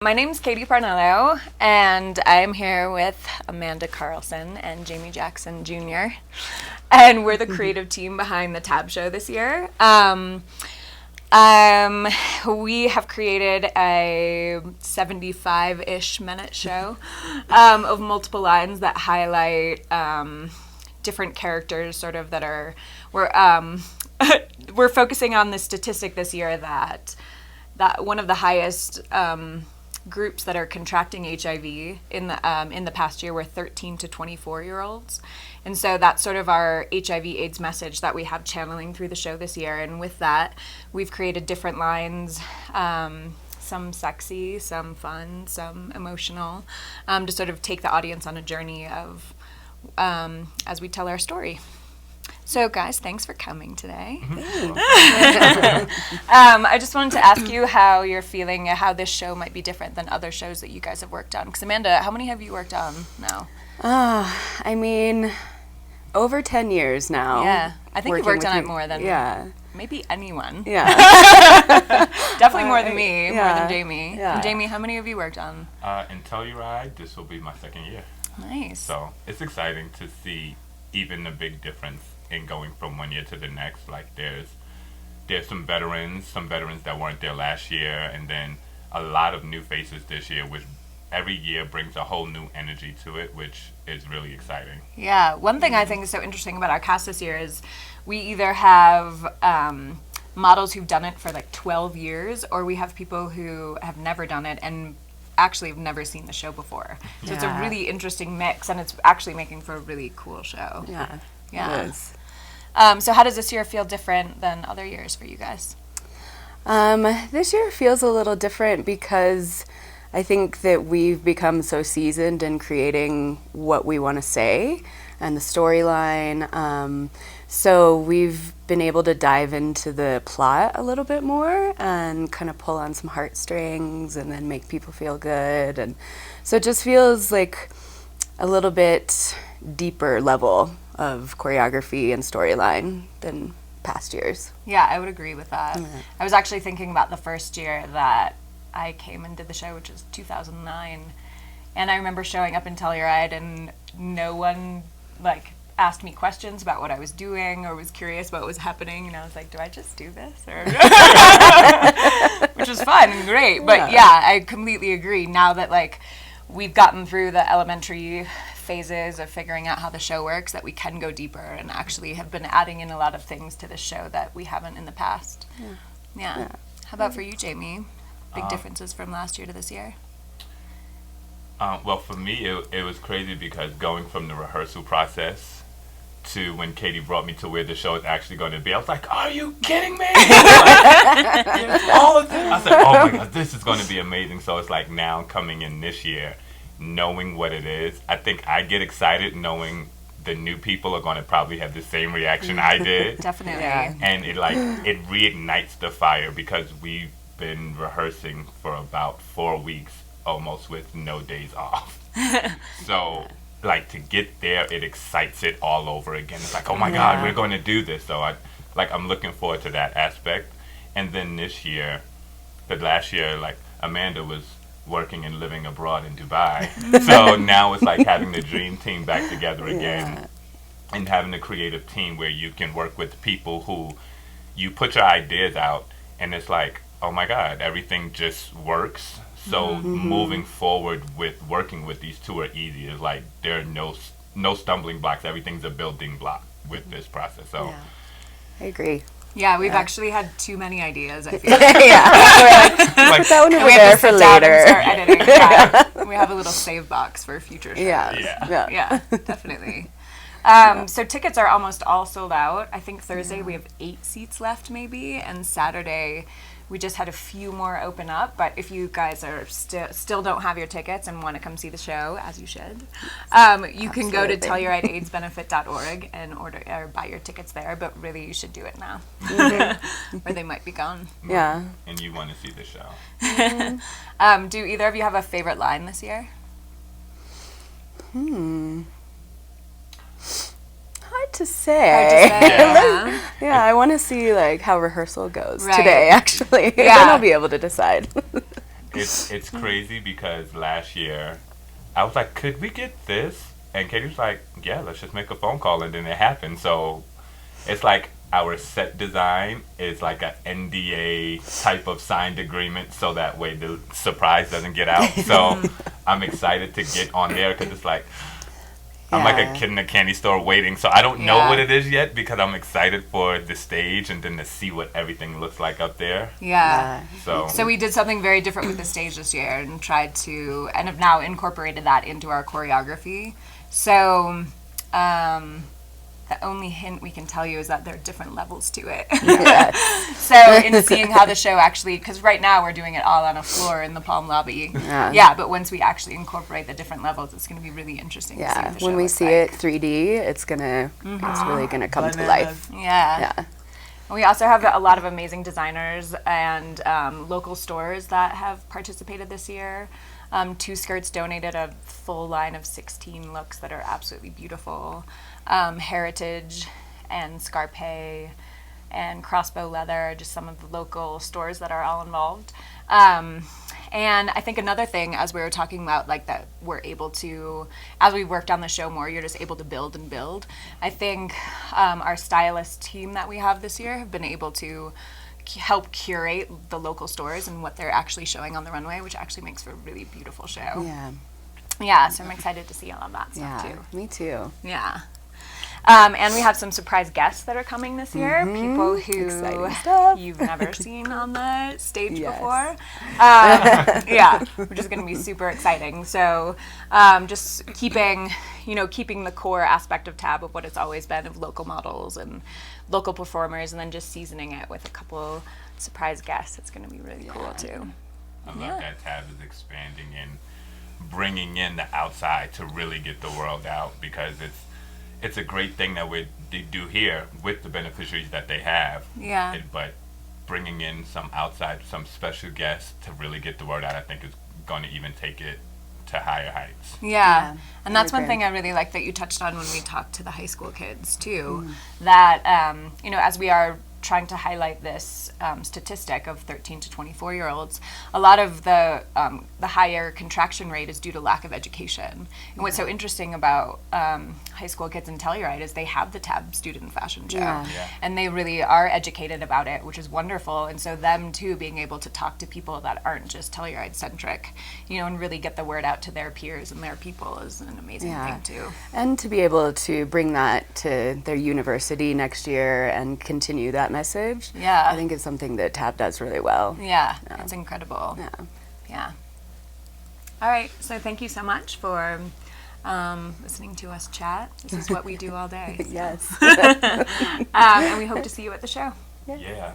My name's Katy Parnello, and I'm here with Amanda Carlson and Jamie Jackson Jr., and we're the creative team behind the Tab Show this year. We have created a 75-ish minute show of multiple lines that highlight different characters, sort of, that are we're focusing on the statistic this year that one of the highest groups that are contracting HIV in the past year were 13 to 24-year-olds. And so that's sort of our HIV/AIDS message that we have channeling through the show this year. And with that, we've created different lines, some sexy, some fun, some emotional, to sort of take the audience on a journey of as we tell our story. So, guys, thanks for coming today. I just wanted to ask you how you're feeling, how this show might be different than other shows that you guys have worked on. Because, Amanda, how many have you worked on now? I mean, over 10 years now. Yeah, I think you've worked on it more than maybe anyone. Yeah. Definitely more than me, more than Jamie. Yeah. And Jamie, how many have you worked on? In Telluride, this will be my second year. Nice. So it's exciting to see even the big difference in going from one year to the next. Like there's some veterans that weren't there last year, and then a lot of new faces this year, which every year brings a whole new energy to it, which is really exciting. Yeah, one thing I think is so interesting about our cast this year is we either have models who've done it for like 12 years, or we have people who have never done it and actually have never seen the show before. So it's a really interesting mix, and it's actually making for a really cool show. Yeah. Yeah. It is. So how does this year feel different than other years for you guys? This year feels a little different because I think that we've become so seasoned in creating what we want to say and the storyline. So we've been able to dive into the plot a little bit more and kind of pull on some heartstrings and then make people feel good. And so it just feels like a little bit deeper level of choreography and storyline than past years. Yeah, I would agree with that. I was actually thinking about the first year that I came and did the show, which was 2009, and I remember showing up in Telluride and no one asked me questions about what I was doing or was curious about what was happening, and I was like, do I just do this? Or which was fun and great, but yeah, I completely agree. Now that we've gotten through the elementary phases of figuring out how the show works, that we can go deeper and actually have been adding in a lot of things to the show that we haven't in the past. Yeah. How about for you, Jamie? Big differences from last year to this year? Well, for me, it was crazy because going from the rehearsal process to when Katy brought me to where the show is actually going to be, I was like, are you kidding me? All of this? I was like, oh my God, this is going to be amazing. So it's like now coming in this year, knowing what it is, I think I get excited knowing the new people are going to probably have the same reaction I did. Definitely. Yeah. And it reignites the fire because we've been rehearsing for about 4 weeks almost with no days off. So to get there, it excites it all over again. It's like, oh my God, we're going to do this. So I'm looking forward to that aspect. And then this year, but last year, Amanda was working and living abroad in Dubai. So now it's like having the dream team back together again and having a creative team where you can work with people who you put your ideas out and it's like, oh my God, everything just works. So moving forward with working with these two are easy. It's like there are no stumbling blocks. Everything's a building block with this process. So I agree. Yeah, we've actually had too many ideas, I feel. Put that one over there for later. Start editing. Yeah. We have a little save box for future shows. Yeah, Definitely. So tickets are almost all sold out. I think Thursday we have 8 seats left maybe, and Saturday we just had a few more open up. But if you guys are still don't have your tickets and want to come see the show, as you should, you can go to tellurideaidsbenefit.org and order or buy your tickets there. But really, you should do it now, or they might be gone. Yeah. And you want to see the show. Do either of you have a favorite line this year? Hard to say. Yeah. I want to see how rehearsal goes today, actually. Then I'll be able to decide. it's crazy because last year I was like, could we get this? And Katie was like, yeah, let's just make a phone call, and then it happened. So it's like our set design is like a NDA type of signed agreement, so that way the surprise doesn't get out. So I'm excited to get on there because it's like I'm like a kid in a candy store waiting. So I don't know what it is yet because I'm excited for the stage and then to see what everything looks like up there. Yeah. So we did something very different with the stage this year and tried to, and have now incorporated that into our choreography. So, the only hint we can tell you is that there are different levels to it. So in seeing how the show actually, because right now we're doing it all on a floor in the Palm lobby. But once we actually incorporate the different levels, it's going to be really interesting to see what the show when we looks see like. it 3D, it's really gonna come to life. Yeah. We also have a lot of amazing designers and local stores that have participated this year. Two Skirts donated a full line of 16 looks that are absolutely beautiful. Heritage and Scarpe and Crossbow Leather, just some of the local stores that are all involved. And I think another thing, as we were talking about, like that we're able to, as we worked on the show more, you're just able to build and build. I think our stylist team that we have this year have been able to help curate the local stores and what they're actually showing on the runway, which actually makes for a really beautiful show. Yeah, so I'm excited to see all of that stuff too. Me too. Yeah. And we have some surprise guests that are coming this year, people who you've never seen on the stage before. Which is going to be super exciting. So just keeping the core aspect of TAB of what it's always been of local models and local performers, and then just seasoning it with a couple surprise guests. It's going to be really cool too. I love that TAB is expanding and bringing in the outside to really get the world out, because it's a great thing that we do here with the beneficiaries that they have. But bringing in some outside, some special guests to really get the word out, I think is going to even take it to higher heights. And that's one thing I really like that you touched on when we talked to the high school kids too, that as we are trying to highlight this statistic of 13 to 24-year-olds, a lot of the higher contraction rate is due to lack of education. And what's so interesting about high school kids in Telluride is they have the TAB student fashion show, and they really are educated about it, which is wonderful. And so them too being able to talk to people that aren't just Telluride centric, and really get the word out to their peers and their people is an amazing thing too. And to be able to bring that to their university next year and continue that message, I think is something that TAB does really well. It's incredible. All right, so thank you so much for listening to us chat. This is what we do all day. Yes. And we hope to see you at the show. Yeah.